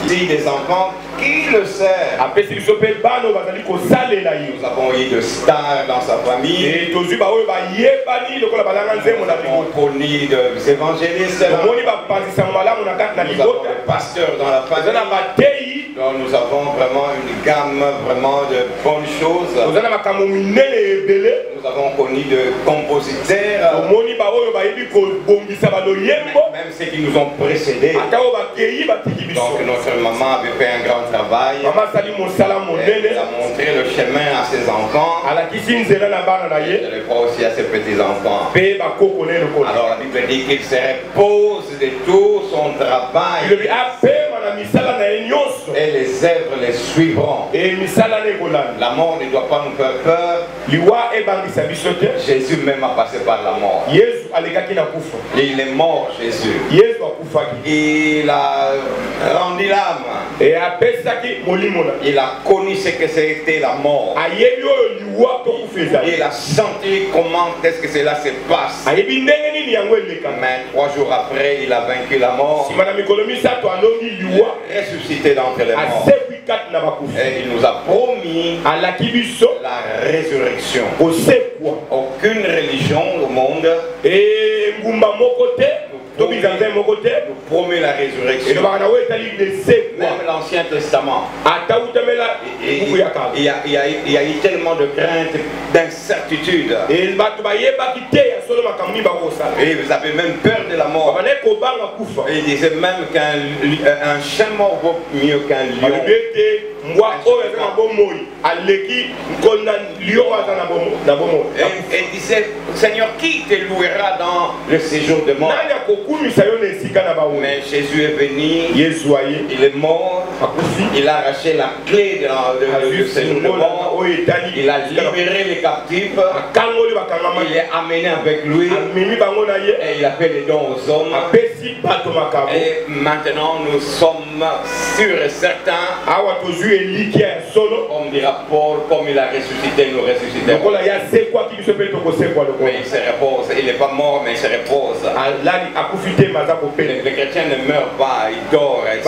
Dit des enfants, qui le sert? Nous avons eu de stars dans sa famille. Nous avons connu des évangélistes. Nous avons des pasteurs dans la famille. Donc nous avons vraiment une gamme vraiment de bonnes choses. Nous avons connu de compositeurs. Même ceux qui nous ont précédés. Donc notre maman avait fait un grand travail. Elle a montré le chemin à ses enfants. Je le vois aussi à ses petits-enfants. Alors la Bible dit qu'il se repose de tout son travail. Et les œuvres les suivront. La mort ne doit pas nous faire peur. Jésus même a passé par la mort. Il est mort, Jésus. Il a rendu l'âme. Il a connu ce que c'était la mort. Il a senti comment est-ce que cela se passe. Mais 3 jours après, il a vaincu la mort. Ressuscité d'entre les morts. Et il nous a promis la résurrection. Aucune religion au monde nous promet la résurrection. Même l'Ancien Testament. Il y a eu tellement de crainte, d'incertitude. Et vous avez même peur de la mort. Et il disait même qu'un chien mort vaut mieux qu'un lion. Et il disait, Seigneur, qui te louera dans le séjour de mort? Mais Jésus est venu, il est mort, il a arraché la clé de séjour de mort, il a libéré les captifs, il est amené avec lui, et il a fait les dons aux hommes. Et maintenant nous sommes sûrs et certains, comme dira Paul, comme il a ressuscité, nous ressusciterons. Mais il se repose, il n'est pas mort, mais il se repose. Le chrétien ne meurt pas, il dort. Mais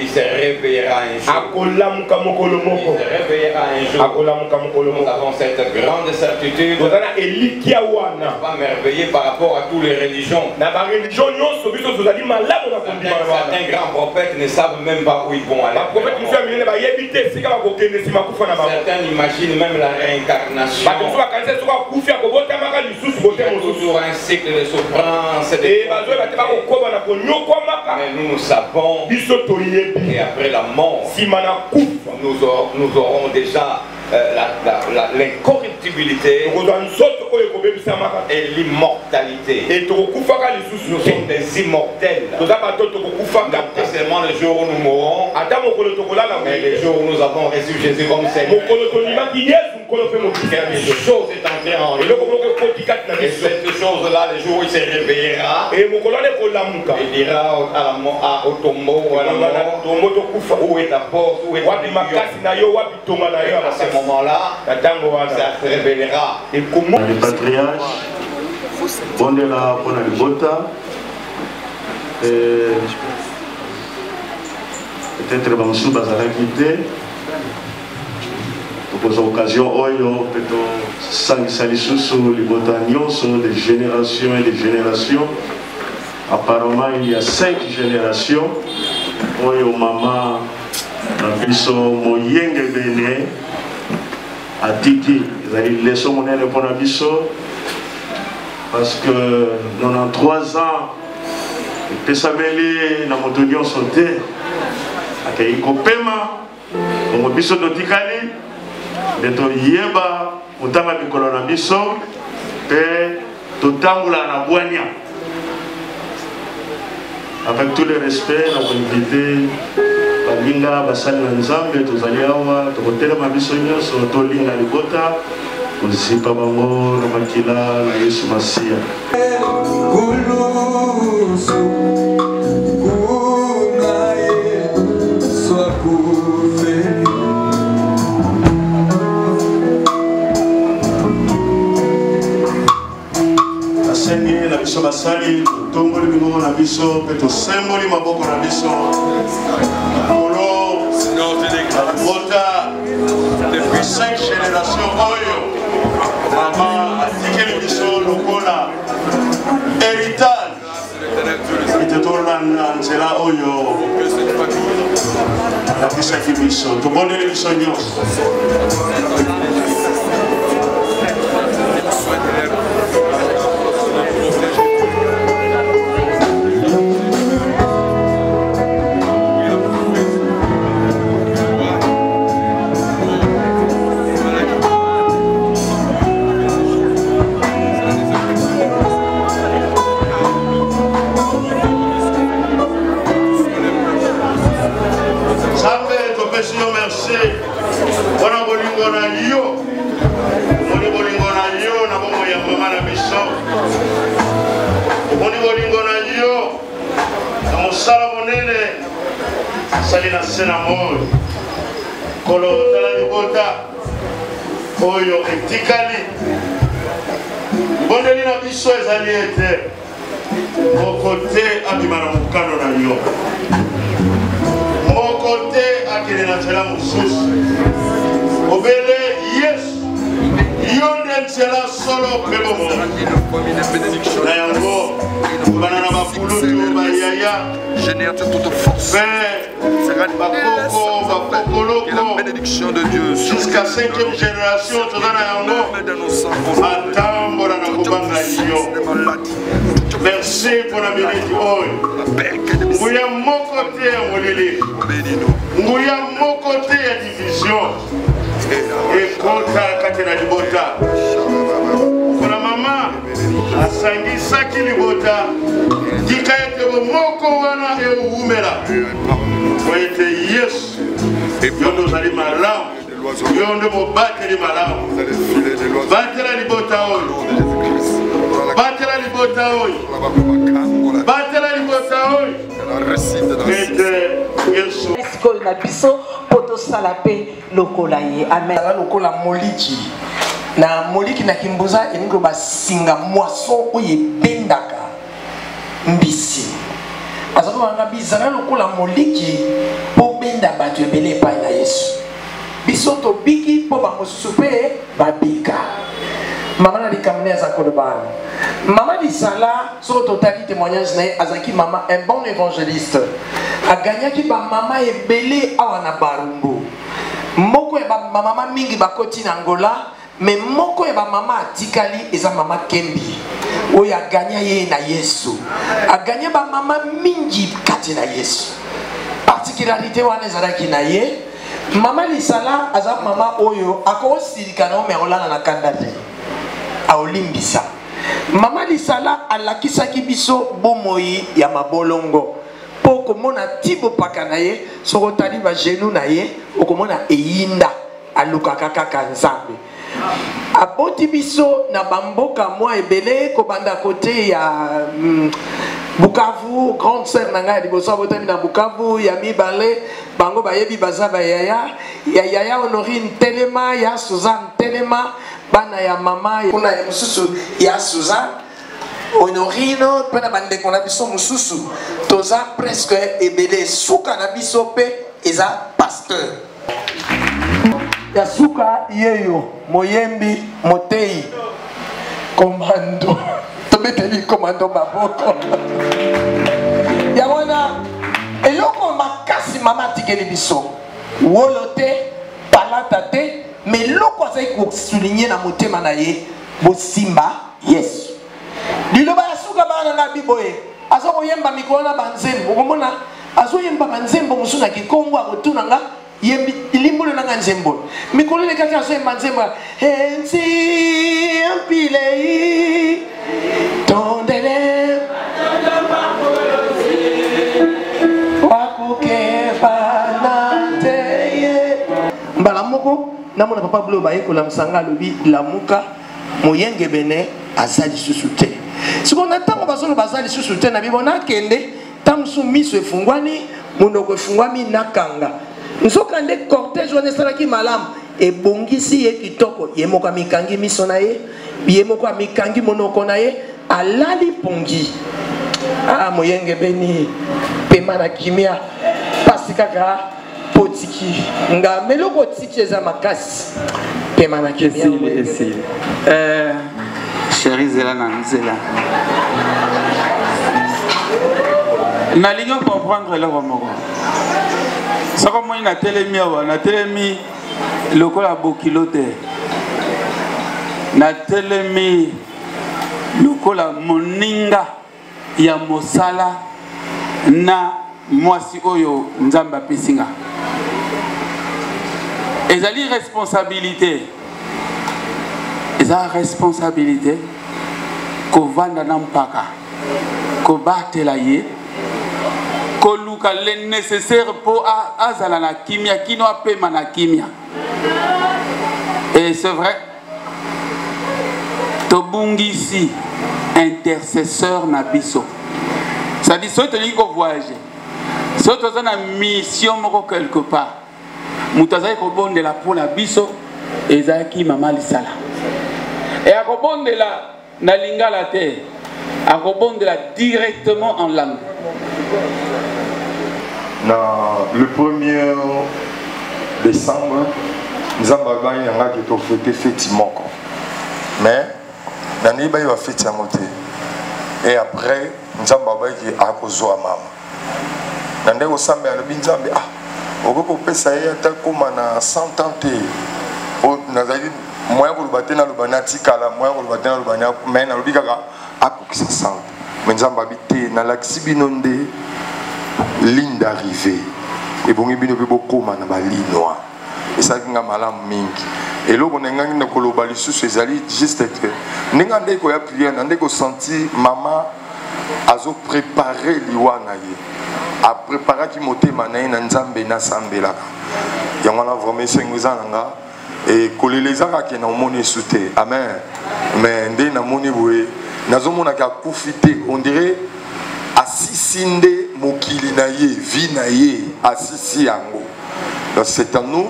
il se réveillera un jour. Nous avons cette grande certitude. Nous ne sommes pas merveillés par rapport à toutes les religions. Certains grands prophètes ne savent même pas où ils vont aller. Certains imaginent même la réincarnation. Toujours un cycle de souffrance. Mais nous savons. Et après la mort, nous aurons déjà l'incorruptibilité et l'immortalité. Nous sommes des immortels. Seulement le jour où nous mourrons, Mais les jours où nous avons reçu Jésus comme Seigneur, quelque chose est entré en lui. Et cette chose-là, le jour où il se réveillera, il dira au tombeau, à la mort, où est ta porte, où est ta lion. À ce moment-là, ça se révélera. Les patriarches, bon de la Bonalibota, peut-être Bansou Bazara quitté. Pour l'occasion, Oyo, peut-être Sangisalisou, les Botanions sont des générations et des générations. Apparemment, il y a 5 générations. Oyo, maman, Nabiso, Moyenge Bene, Atiki, ils allaient laisser mon air pour Nabiso. Parce que 93 ans, Pessameli, Namotonion sauté, Akayi Kopema, Mobiso Notikali. Beto yeba utanga mikolo na biso pe totangula na bwanya. Avec tout le respect, la invité balinga basali na nzambe tozali awa tokotelema biso nyonso tolinga libota kozipa bango na makila na Yesu Masia. Na biso basali tomboli bingo na biso pe to semboli maboko na biso kolo bota depuis 5 générations oyo mama atikeli biso lokola héritage itetorna na nzela oyo alakisaki biso tobondeli biso nyonso. Salina senamor kolo talani bota oyo etikali bondeli na biso ezali ete mokote abimana mukano na yo mokote akele na nzela mosusu obele yesu yonde nzela solo pebomo na yango banana bafulutu bayaya génère toute force. Que la bénédiction de Dieu jusqu'à 5e génération, merci pour la bénédiction. Nous y mon côté à Molili. Nous y mon côté à division. Et contre Katena Libota. Pour la maman, à Sangi Saki Libota. Dikaete moko wana e umela. Oite yes. Yondo zali malamu. Yondo mo bateli malamu. Batela libota oyo. Batela libota oyo. Batela libota oyo. Yesu. Esko na biso poto salape lokola ye. Amen. Lokola moliki. Na moliki na kimbuza eningo basinga moisson oye bendaka. Mbisi azako banga bizana lokola moliki po benda bato ebele epai na Yesu biso to biki po bamosusu pe babika mama na likamne azako lobana mama lisala so totali témoignage na azaki mama un bon évangéliste aganyaki ba mama ebele awa na barumbu moko ya ba mama mingi bakoti na Angola mais moko ya ba mama atikali eza mama Kembi oyo aganya ye na Yesu aganya ba mama mingi kati na Yesu particularité wana ezalaki na ye mama lisala aza mama oyo akosirika na ome olala na kanda te aolimbisa mama lisala alakisaki biso bomoi ya mabolongo po okomona tibo paka na ye soko tali ba genou na ye okomona eyinda alukaka kaka nzambe aboti biso na bamboka mwa ebele kobanda kote ya Bukavu, grande sœur nanga liboso abotami na Bukavu ya mibale bango bayebi baza ba yaya Honorine Telema ya Suzanne Telema bana ya mama kuna ya mususu ya Suzanne Honorino pena bande kona biso mususu toza presque ebele suka na biso pe eza pasteur ya suka yeyo moyembi motei commando tobeteli commando maboko ya wana eloko makasi mama tikeli biso wolo te palata te mais loko azali kosouligner na motema na ye bosimba yesu liloba ya suka bana na biboye azo koyemba mikolo na banzembo okomona azo yemba banzembo musu na kikongo akotuna nga yembi limbulo na nga nzembo mikolo le kaka azo yemba nzembo enzi ampile tondele wakuke banateye mbala moko namona papa bulo baye kola msanga lobi lamuka moyenge bene azali susu te siko na tango bazolo bazali susu te na bibona kende tamsu miso efungwani munoko efungwami nakanga nzoka nde cortège wana esalaki malamu ebongisi ye kitoko ye moko amikangi miso na ye ye moko amikangi monoko na ye alali pongi moyenge beni pema na kimia pasi kaka potiki nga meloko tiki eza makasi pema na kimia chérie Zela Nanzela. Nalingi comprendre le romoko. Ça comme moi na telemi awa, na telemi lokola bokilote. Na telemi lokola moninga ya mosala na mwasi oyo nzamba pisinga. Ezali responsabilité. Eza responsabilité kovanda na mpaka kobatela ye koluka le nécessaire pour azala na kimia kino apema na kimia. Et c'est vrai tobungisi intercesseur na biso ça dit soto liko voyager soto za na mission moko quelque part mutazai ko bondela pour la biso ezaki mama lisala. Et à rebondela na lingala te, à rebondela directement en langue. Le 1er décembre, nous avons fêté fête moko. Mais nous avons fête moté. Et après, nous avons fait à Kozoa mama. Nous avons fait à Binzambe. On va faire ça comme 100 ans. Moi pour battre na lubanati kala moi pour battre na lubanya mais na lubika akokisa sang menzamba habité na laxibinonde ligne d'arrivée et bongi bino pe bokoma na bali noir et ça kinga malamu mingi et loko nenga na koloba lisusu ezali juste que nenga ndeko ya prière na ndeko senti mama azo préparer liwana ye a préparer ki motema na na nzambe na sambela yango na vraiment senguza nanga et coller les arcs qui n'ont monnaie sauté amen mais ndé na monnaie boué nazo mona ka kufité on dirait assisinde mokili na ye vie na ye assisi yango donc c'est à nous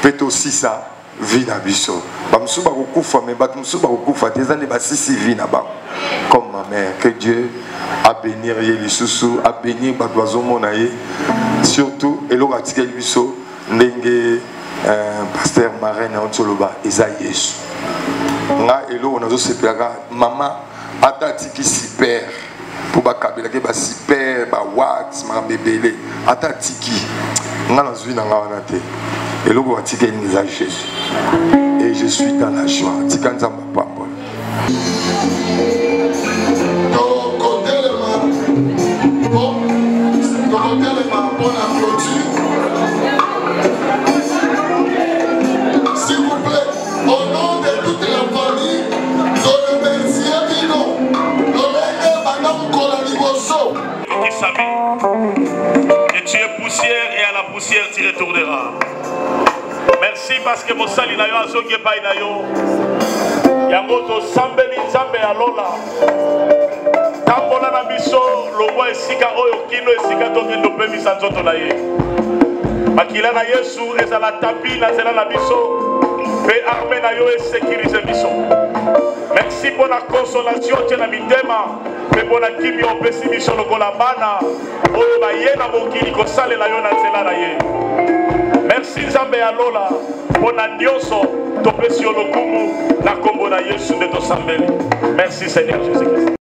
peut aussi ça vie na biso ba msuba ko kufa mais ba msuba ko kufa des années ba sisi vie na ba comme ma mère que Dieu a bénir ye les sous a bénir ba doiso mona ye surtout et lo ratika biso ndenge pasteur Marraine Ontoloba eza Yesu nga elo onazo sepelaka mama atati ki super pour bakabela ke ba super ba wax ma bebele atati ki nga nazwi na nga wana te elo ko atika ni za Jésus et je suis dans la joie tika nzamba papa pour la clôture. S'il vous plaît, au nom de toute la famille, je remercie Bino. Le Madame Kolaniboso. retournera. Merci parce que mon sali na yo azongi pai na yo. Yango to sambeli nzambe ya lola. Tambola na biso longwa esika oyo kino esika tokendo pe misanzoto na ye. Makila na Yesu ezala tapi na zela na biso. Pe arme na yo sécuriser biso. Merci pour la consolation de la mitema. Pe pour la kimi opesi biso lokola bana. Oyo ba ye na mokili ko salela yo na zela na ye. Merci Nzambe ya lola. Pona nyonso topesi yo lokumu na kombo na Yesu de tosambeli. Merci Seigneur Jésus-Christ.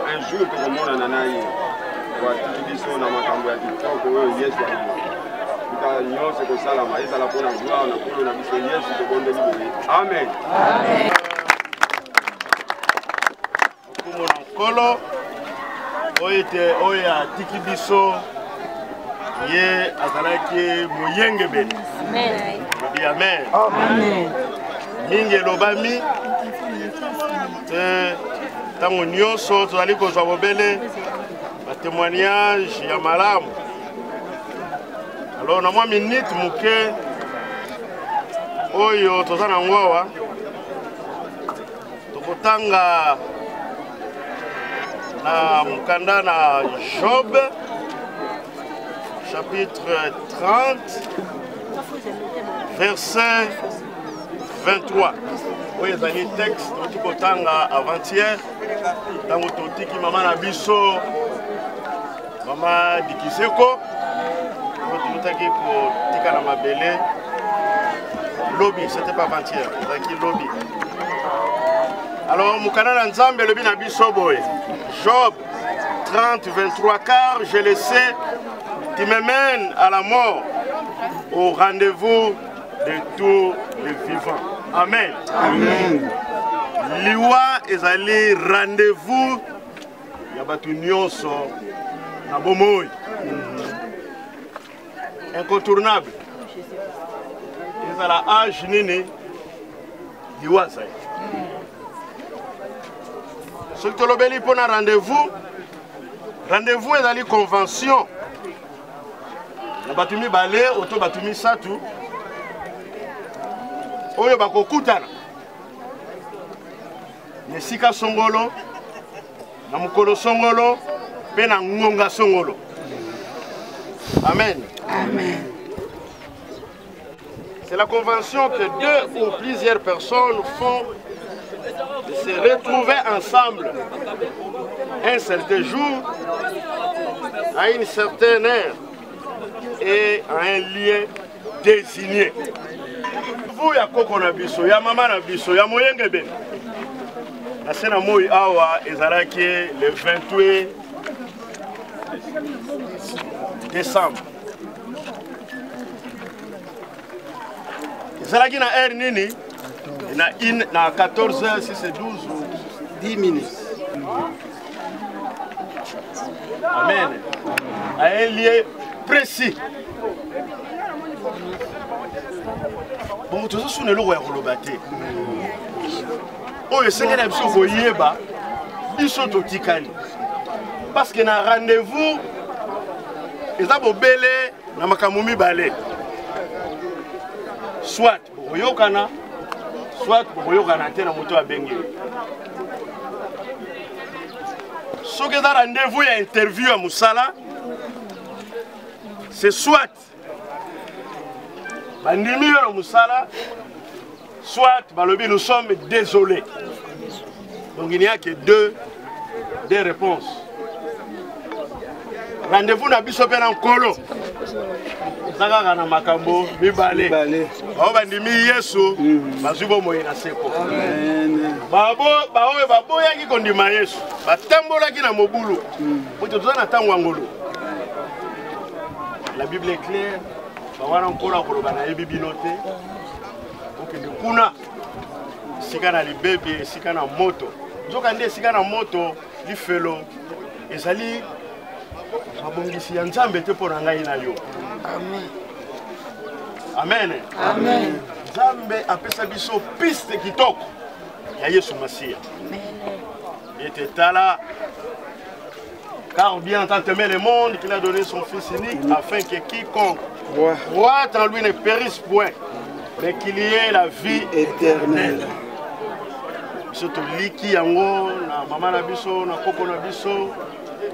Un jour, tout le monde en a eu. Amen. Kolo oyete oya tiki biso ye azalaki muyenge bene. Amen. Amen. Amen. Mingi lobami tango nyonso tozali kozwa bobele ba témoignage ya malamu. Alors na mwa minute muke oyo tozana ngwawa tokotanga na mukanda na Job chapitre 30 verset 23. Oui, c'est un texte qui est avant-hier. Dans le tiki maman na biso, maman dikiseko, tout qui pour tika na mabele. Lobby, c'était pas avant-hier, c'est lobby. Alors, mukana na nzambe lobi na biso boy. Job 30 23 car je le sais, tu me mènes à la mort, au rendez-vous de tous les vivants. Amen. Amen. Liwa ezali rendez-vous ya batu nyonso na bomoi. Incontournable. Ezala âge nini liwa sai. Ce que l'obéli pour un rendez-vous ezali convention. Na batumi balé auto batumi satu. Oyo bakokutana nesika songolo na mukolo songolo pe na ngonga songolo. Amen. Amen. C'est la convention que deux ou plusieurs personnes font de se retrouver ensemble un certain jour, à une certaine heure et à un lieu désigné. Vous ya koko na biso, ya mama na biso, ya moyenge ben. Na sena moi awa ezalaki le 28 décembre. Ezalaki na heure nini? Na 14h, si c'est 12 ou 10 minutes. Amen. À un lieu précis. Bon, tout ça, c'est le roi Rolobate. Oh, le Seigneur a besoin de yeba, ils sont au Tikali. Parce qu'il y a un rendez-vous, ils ont belé, na makamumi balé. Soit pour Yokana, soit pour Yokana, na moto à Bengue. Ce qui est un rendez-vous et interview à Moussala, c'est soit Bandimi à Moussala, soit Balobi, nous sommes désolés. Donc il n'y a que deux réponses. Rendez-vous n'a pas en colo. Zaka na makambo mibale. Ba bandimi Yesu, bazubo moyena seko. Amen. Babo yaki kondima Yesu. Batambola ki na mobulu. Moto tozana tango ngolo. La Bible est claire. Ba wana nkora koloba na ebibinote. OK de kuna esika na libebi esika na moto nzoka nde esika na moto lifelo ezali mabongisi ya nzambe te mpo na ngai na yo. Amen. Amen. Nzambe apesa biso piste kitoko ya Yesu Masia. Et tala car bien tant aimé le monde qu'il a donné son fils unique afin que quiconque croit en lui ne périsse point mais qu'il y ait la vie éternelle. Surtout liki yango na mama na biso na koko na biso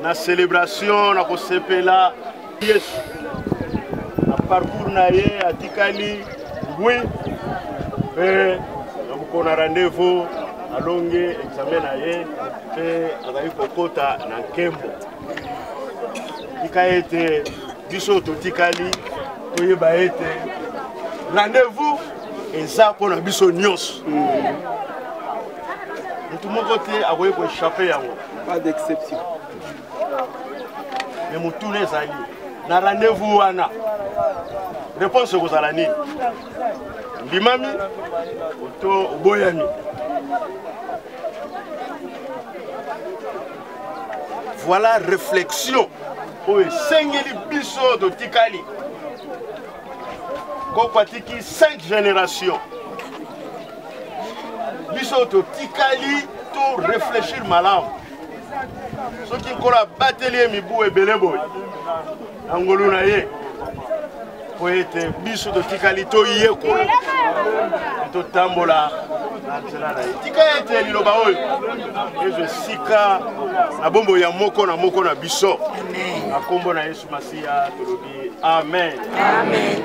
na célébration na kosepela Yesu na parcours na ye atikali oui et na rendez-vous alonge examen na ye pe azali kokota na nkembo tika ete biso totikali toyeba ete rendez-vous eza mpona biso nyonso mutu moko te akoki koéchappe yango, pas d'exception. Mais mutu ezali na rendez-vous wana réponse ekozala nini? Ndimami to oboyami? Voilà réflexion oyo esengeli biso totikali kokwatiki 5 générations biso totikali to réfléchir malamu soki nkolo abateli ye mibu ebele boye na ngolu na ye po ete biso totikali toyekola totambola na nzela na ye tika ete liloba oyo ezwa esika na bombo ya moko na biso na kombo na Yesu Masiya tolobi amen. Amen.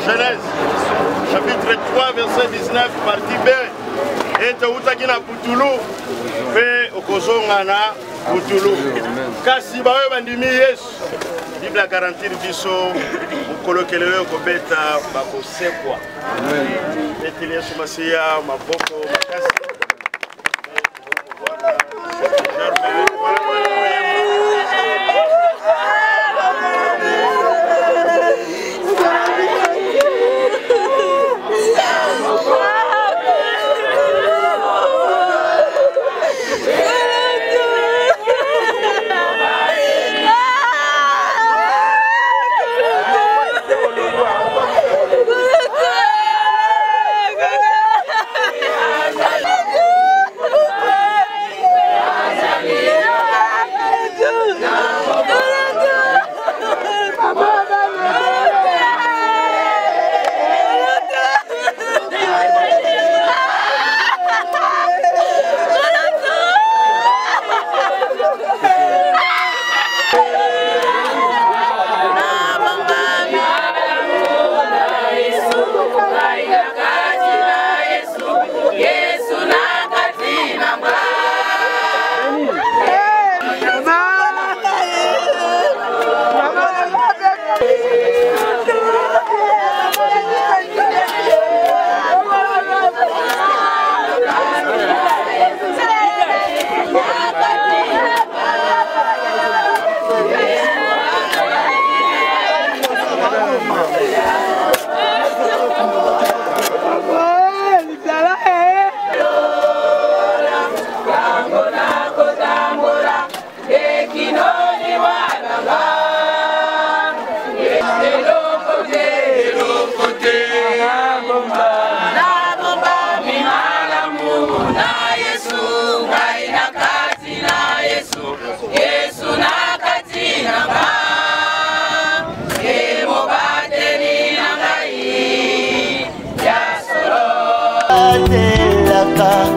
Genèse, chapitre 3, verset 19, partie B. Et Taoutakina Putulu, fait Okozonga na Putulu. Kasi bawe bandimi Yesu. Bible a garantir biso ukolokelele kobeta bakosekwa. Eti Yesu Masiya maboko makasi.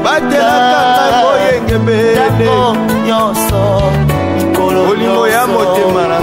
batelaka boyenge bene nyonso olimo ya motema na